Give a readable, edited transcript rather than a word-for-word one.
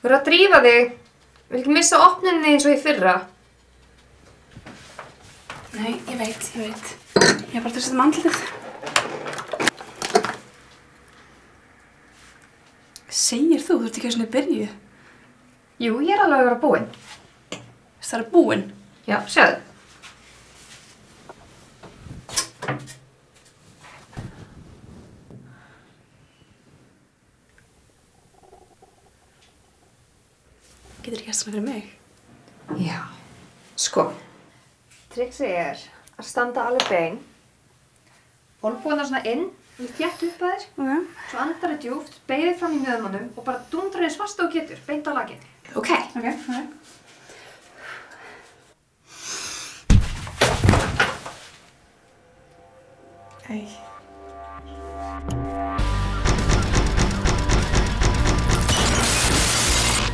Þú að drífa þig. Vil ekki missa opninni eins og í fyrra. Nei, ég veit. Ég bara til að setja andlitið. Segir þú ert ekki svona byrjuð? Jú, ég alveg að vera búin. Það er búin? Já, sjáðu. Getur ekki gert svona fyrir mig? Já. Sko. Trixið er að standa alveg bein. Olnbúina svona inn, þétt upp að þér. Okay. Svo andar djúpt, beygðið fram í mjöðmannum og bara dundrar eins fast og getur, beint á lakið. Ok. Ei.